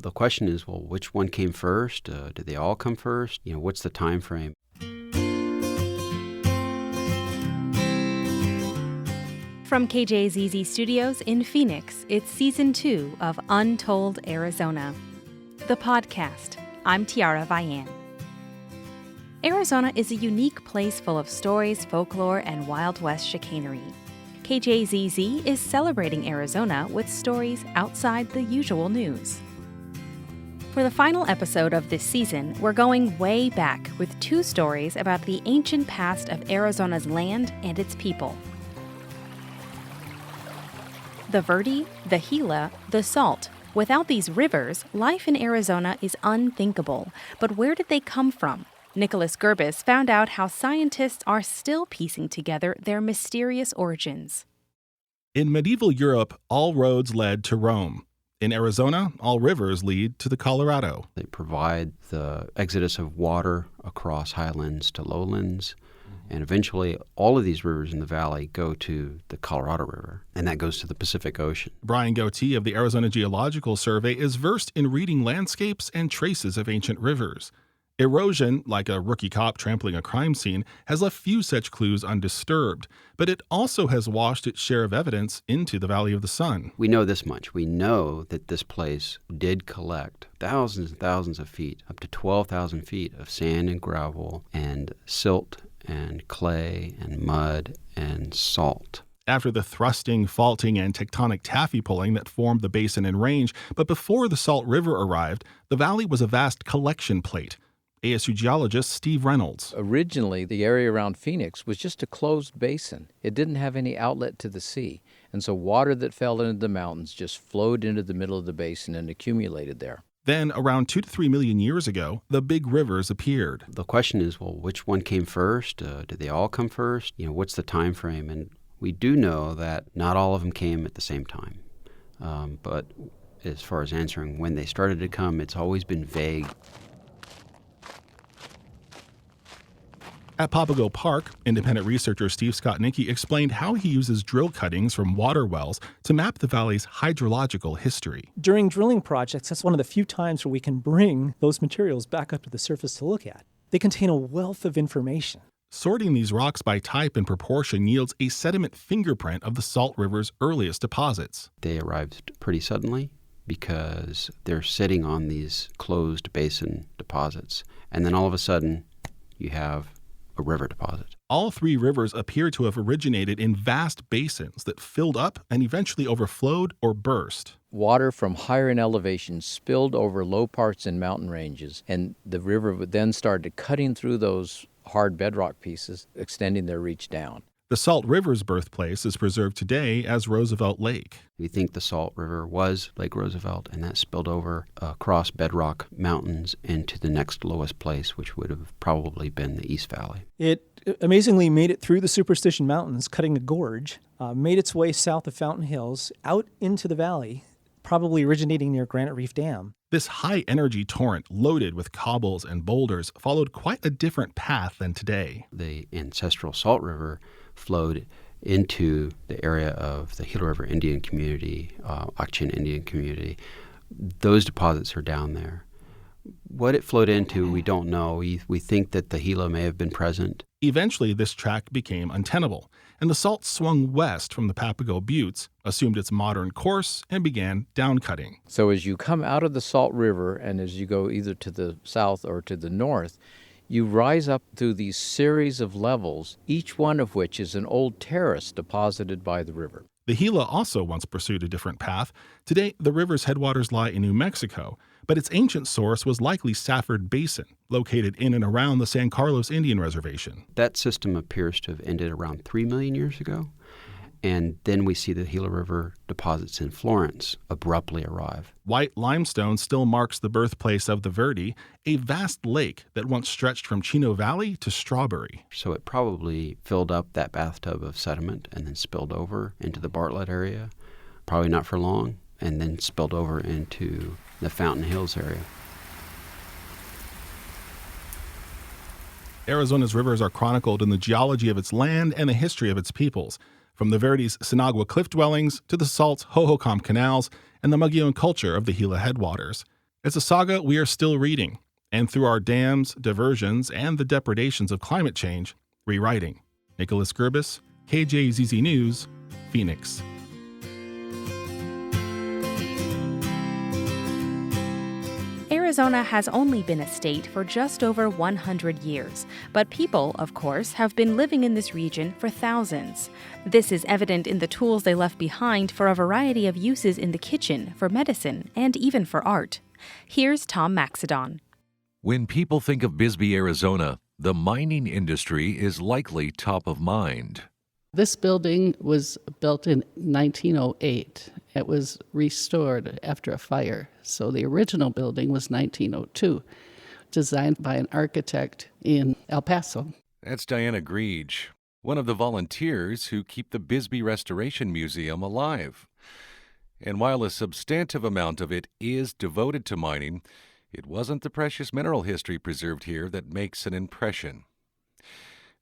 The question is, well, which one came first? Did they all come first? What's the time frame? From KJZZ Studios in Phoenix, it's Season 2 of Untold, Arizona, the podcast. I'm Tiara Vian. Arizona is a unique place full of stories, folklore, and Wild West chicanery. KJZZ is celebrating Arizona with stories outside the usual news. For the final episode of this season, we're going way back with 2 stories about the ancient past of Arizona's land and its people. The Verde, the Gila, the Salt. Without these rivers, life in Arizona is unthinkable. But where did they come from? Nicholas Gerbis found out how scientists are still piecing together their mysterious origins. In medieval Europe, all roads led to Rome. In Arizona, all rivers lead to the Colorado. They provide the exodus of water across highlands to lowlands. And eventually, all of these rivers in the valley go to the Colorado River, and that goes to the Pacific Ocean. Brian Goatee of the Arizona Geological Survey is versed in reading landscapes and traces of ancient rivers. Erosion, like a rookie cop trampling a crime scene, has left few such clues undisturbed, but it also has washed its share of evidence into the Valley of the Sun. We know this much. We know that this place did collect thousands and thousands of feet, up to 12,000 feet of sand and gravel and silt and clay and mud and salt. After the thrusting, faulting, and tectonic taffy pulling that formed the basin and range, but before the Salt River arrived, the valley was a vast collection plate. ASU geologist Steve Reynolds. Originally, the area around Phoenix was just a closed basin. It didn't have any outlet to the sea, and so water that fell into the mountains just flowed into the middle of the basin and accumulated there. Then, around 2 to 3 million years ago, the big rivers appeared. The question is, well, which one came first? Did they all come first? What's the time frame? And we do know that not all of them came at the same time. But as far as answering when they started to come, it's always been vague. At Papago Park, independent researcher Steve Skotnicki explained how he uses drill cuttings from water wells to map the valley's hydrological history. During drilling projects, that's one of the few times where we can bring those materials back up to the surface to look at. They contain a wealth of information. Sorting these rocks by type and proportion yields a sediment fingerprint of the Salt River's earliest deposits. They arrived pretty suddenly because they're sitting on these closed basin deposits. And then all of a sudden, you have a river deposit. All 3 rivers appear to have originated in vast basins that filled up and eventually overflowed or burst. Water from higher in elevation spilled over low parts in mountain ranges, and the river would then started cutting through those hard bedrock pieces, extending their reach down. The Salt River's birthplace is preserved today as Roosevelt Lake. We think the Salt River was Lake Roosevelt, and that spilled over across bedrock mountains into the next lowest place, which would have probably been the East Valley. It amazingly made it through the Superstition Mountains, cutting a gorge, made its way south of Fountain Hills, out into the valley, probably originating near Granite Reef Dam. This high-energy torrent, loaded with cobbles and boulders, followed quite a different path than today. The ancestral Salt River flowed into the area of the Gila River Indian community, Achin Indian community. Those deposits are down there. What it flowed into, we don't know. We think that the Gila may have been present. Eventually, this track became untenable, and the salt swung west from the Papago Buttes, assumed its modern course, and began downcutting. So as you come out of the Salt River and as you go either to the south or to the north, you rise up through these series of levels, each one of which is an old terrace deposited by the river. The Gila also once pursued a different path. Today, the river's headwaters lie in New Mexico, but its ancient source was likely Safford Basin, located in and around the San Carlos Indian Reservation. That system appears to have ended around 3 million years ago. And then we see the Gila River deposits in Florence abruptly arrive. White limestone still marks the birthplace of the Verde, a vast lake that once stretched from Chino Valley to Strawberry. So it probably filled up that bathtub of sediment and then spilled over into the Bartlett area, probably not for long, and then spilled over into the Fountain Hills area. Arizona's rivers are chronicled in the geology of its land and the history of its peoples. From the Verde's Sinagua cliff dwellings to the Salt's Hohokam canals and the Mogollon culture of the Gila headwaters. It's a saga we are still reading, and through our dams, diversions, and the depredations of climate change, rewriting. Nicholas Gerbis, KJZZ News, Phoenix. Arizona has only been a state for just over 100 years, but people, of course, have been living in this region for thousands. This is evident in the tools they left behind for a variety of uses in the kitchen, for medicine, and even for art. Here's Tom Maxedon. When people think of Bisbee, Arizona, the mining industry is likely top of mind. This building was built in 1908. It was restored after a fire. So the original building was 1902, designed by an architect in El Paso. That's Diana Greege, one of the volunteers who keep the Bisbee Restoration Museum alive. And while a substantive amount of it is devoted to mining, it wasn't the precious mineral history preserved here that makes an impression.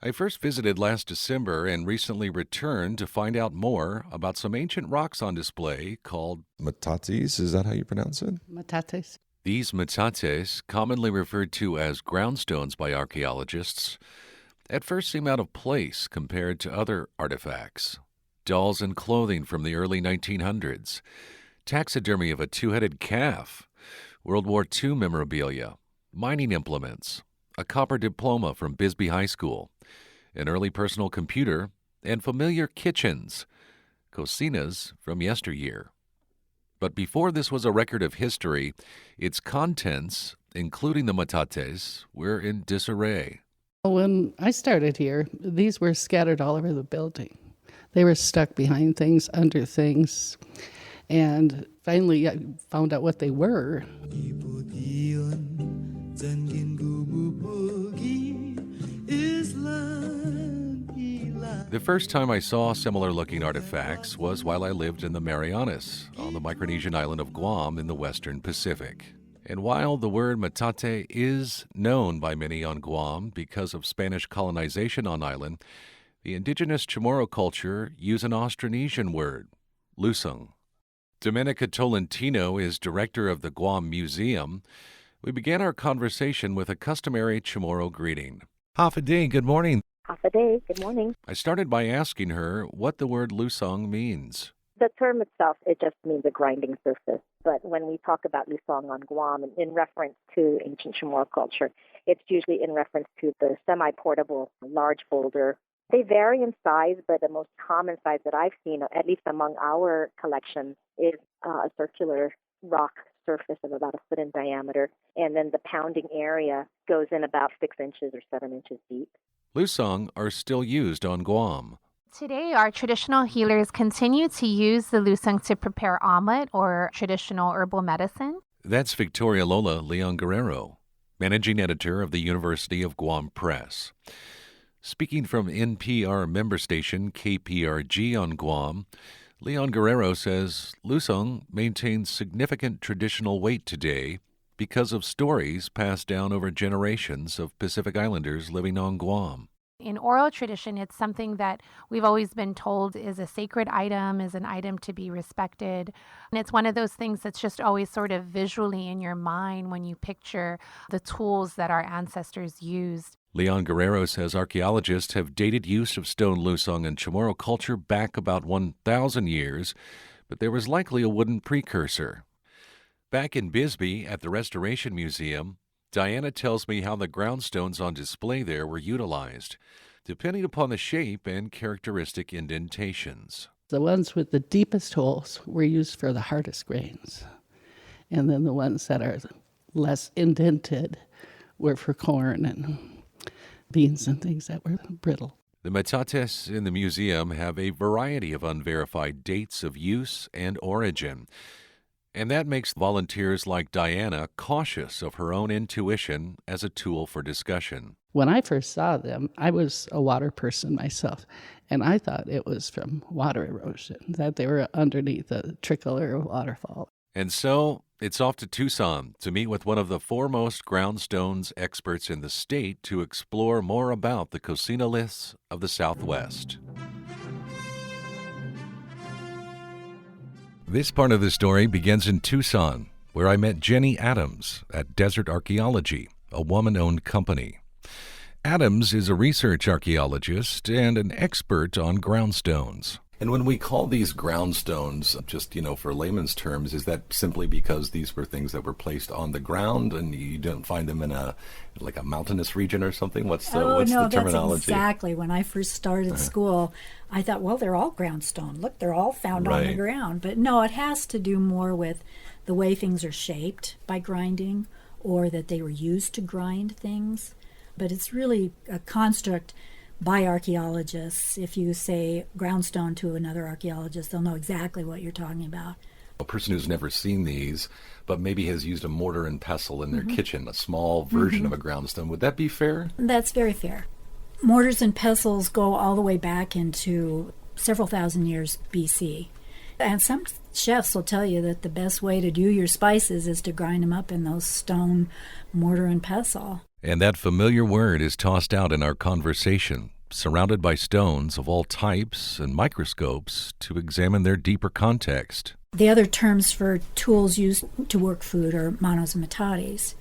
I first visited last December and recently returned to find out more about some ancient rocks on display called metates. Is that how you pronounce it? Metates. These metates, commonly referred to as groundstones by archaeologists, at first seem out of place compared to other artifacts. Dolls and clothing from the early 1900s, taxidermy of a two-headed calf, World War II memorabilia, mining implements, a copper diploma from Bisbee High School, an early personal computer, and familiar kitchens, cocinas from yesteryear. But before this was a record of history, its contents, including the metates, were in disarray. When I started here, these were scattered all over the building. They were stuck behind things, under things, and finally I found out what they were. The first time I saw similar-looking artifacts was while I lived in the Marianas, on the Micronesian island of Guam in the western Pacific. And while the word metate is known by many on Guam because of Spanish colonization on island, the indigenous Chamorro culture use an Austronesian word, lusung. Domenica Tolentino is director of the Guam Museum. We began our conversation with a customary Chamorro greeting. Hafa good morning. Hafa day, good morning. I started by asking her what the word lusong means. The term itself, it just means a grinding surface. But when we talk about lusong on Guam, in reference to ancient Chamorro culture, it's usually in reference to the semi-portable large boulder. They vary in size, but the most common size that I've seen, at least among our collection, is a circular rock surface of about a foot in diameter. And then the pounding area goes in about 6 inches or 7 inches deep. Lusong are still used on Guam. Today, our traditional healers continue to use the lusung to prepare omelet or traditional herbal medicine. That's Victoria Lola Leon Guerrero, managing editor of the University of Guam Press. Speaking from NPR member station KPRG on Guam, Leon Guerrero says lusung maintains significant traditional weight today because of stories passed down over generations of Pacific Islanders living on Guam. In oral tradition, it's something that we've always been told is a sacred item, is an item to be respected. And it's one of those things that's just always sort of visually in your mind when you picture the tools that our ancestors used. Leon Guerrero says archaeologists have dated use of stone lusung in Chamorro culture back about 1,000 years, but there was likely a wooden precursor. Back in Bisbee at the Restoration Museum, Diana tells me how the groundstones on display there were utilized, depending upon the shape and characteristic indentations. The ones with the deepest holes were used for the hardest grains, and then the ones that are less indented were for corn and beans and things that were brittle. The metates in the museum have a variety of unverified dates of use and origin. And that makes volunteers like Diana cautious of her own intuition as a tool for discussion. When I first saw them, I was a water person myself, and I thought it was from water erosion, that they were underneath a trickle or a waterfall. And so it's off to Tucson to meet with one of the foremost groundstones experts in the state to explore more about the cocinoliths of the Southwest. This part of the story begins in Tucson, where I met Jenny Adams at Desert Archaeology, a woman-owned company. Adams is a research archaeologist and an expert on groundstones. And when we call these groundstones, just, for layman's terms, is that simply because these were things that were placed on the ground and you don't find them in a mountainous region or something? What's the terminology? That's exactly. When I first started school, I thought, well, they're all groundstone. Look, they're all found on the ground. But no, it has to do more with the way things are shaped by grinding, or that they were used to grind things. But it's really a construct by archaeologists. If you say groundstone to another archaeologist, they'll know exactly what you're talking about. A person who's never seen these, but maybe has used a mortar and pestle in their kitchen, a small version of a groundstone, would that be fair? That's very fair. Mortars and pestles go all the way back into several thousand years BC. And some chefs will tell you that the best way to do your spices is to grind them up in those stone mortar and pestle. And that familiar word is tossed out in our conversation, surrounded by stones of all types and microscopes to examine their deeper context. The other terms for tools used to work food are manos and metates.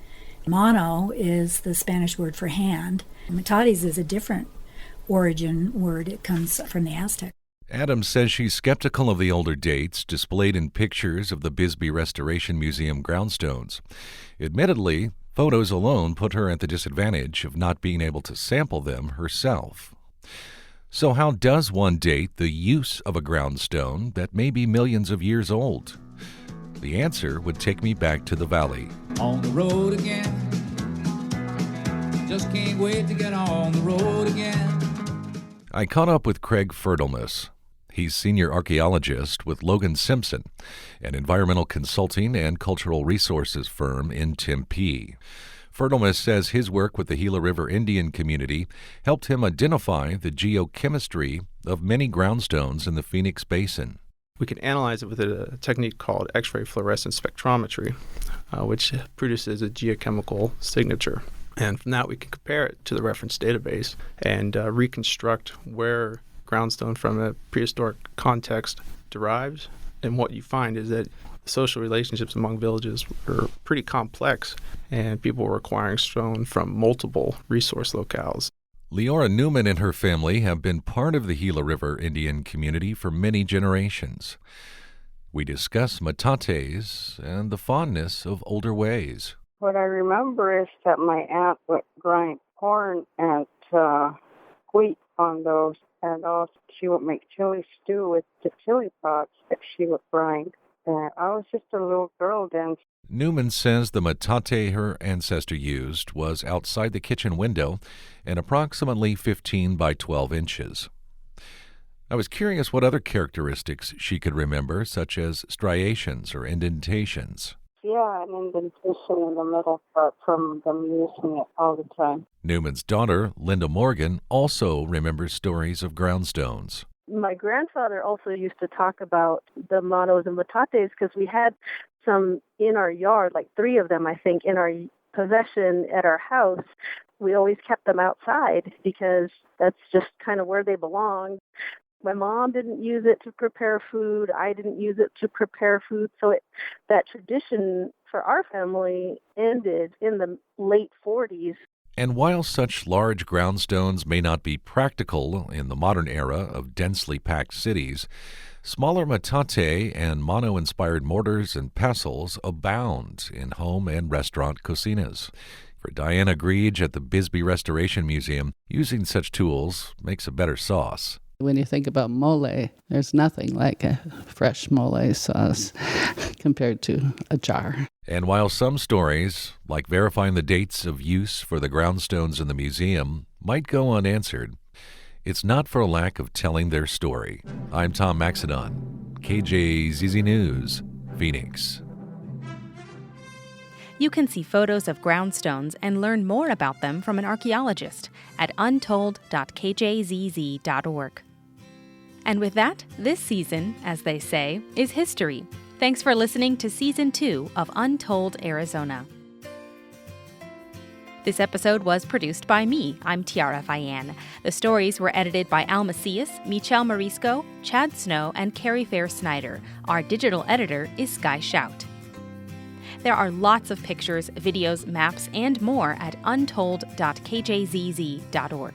Mano is the Spanish word for hand. Metates is a different origin word. It comes from the Aztec. Adams says she's skeptical of the older dates displayed in pictures of the Bisbee Restoration Museum groundstones. Admittedly, photos alone put her at the disadvantage of not being able to sample them herself. So how does one date the use of a groundstone that may be millions of years old? The answer would take me back to the valley. On the road again. Just can't wait to get on the road again. I caught up with Craig Fertelmus. He's senior archaeologist with Logan Simpson, an environmental consulting and cultural resources firm in Tempe. Fertelmus says his work with the Gila River Indian community helped him identify the geochemistry of many groundstones in the Phoenix Basin. We can analyze it with a technique called X-ray fluorescence spectrometry, which produces a geochemical signature. And from that, we can compare it to the reference database and reconstruct where groundstone from a prehistoric context derives. And what you find is that social relationships among villages were pretty complex, and people were acquiring stone from multiple resource locales. Leora Newman and her family have been part of the Gila River Indian community for many generations. We discuss metates and the fondness of older ways. What I remember is that my aunt would grind corn and wheat on those, and also she would make chili stew with the chili pots that she would grind. And I was just a little girl then. Newman says the metate her ancestor used was outside the kitchen window and approximately 15 by 12 inches. I was curious what other characteristics she could remember, such as striations or indentations. Yeah, an indentation in the middle, but from them using it all the time. Newman's daughter, Linda Morgan, also remembers stories of groundstones. My grandfather also used to talk about the manos and metates because we had some in our yard, like 3 of them, I think, in our possession at our house. We always kept them outside because that's just kind of where they belong. My mom didn't use it to prepare food. I didn't use it to prepare food. So that tradition for our family ended in the late 40s. And while such large groundstones may not be practical in the modern era of densely packed cities, smaller metate and mono-inspired mortars and pestles abound in home and restaurant cocinas. For Diana Greege at the Bisbee Restoration Museum, using such tools makes a better sauce. When you think about mole, there's nothing like a fresh mole sauce compared to a jar. And while some stories, like verifying the dates of use for the groundstones in the museum, might go unanswered, it's not for a lack of telling their story. I'm Tom Maxedon, KJZZ News, Phoenix. You can see photos of groundstones and learn more about them from an archaeologist at untold.kjzz.org. And with that, this season, as they say, is history. Thanks for listening to Season 2 of Untold Arizona. This episode was produced by me. I'm Tiara Vian. The stories were edited by Al Macias, Michelle Morisco, Chad Snow, and Carrie Fair Snyder. Our digital editor is Sky Shout. There are lots of pictures, videos, maps, and more at untold.kjzz.org.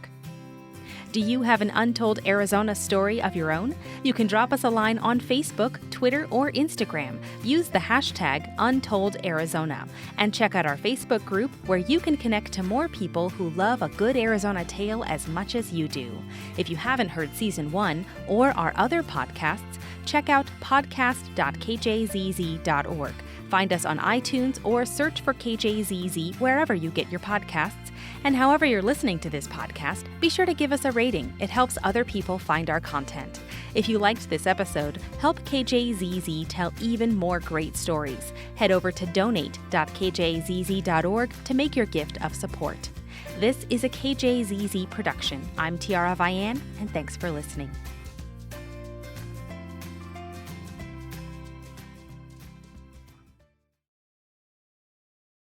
Do you have an Untold Arizona story of your own? You can drop us a line on Facebook, Twitter, or Instagram. Use the hashtag UntoldArizona and check out our Facebook group where you can connect to more people who love a good Arizona tale as much as you do. If you haven't heard Season 1 or our other podcasts, check out podcast.kjzz.org. Find us on iTunes or search for KJZZ wherever you get your podcasts. And however you're listening to this podcast, be sure to give us a rating. It helps other people find our content. If you liked this episode, help KJZZ tell even more great stories. Head over to donate.kjzz.org to make your gift of support. This is a KJZZ production. I'm Tiara Vian, and thanks for listening.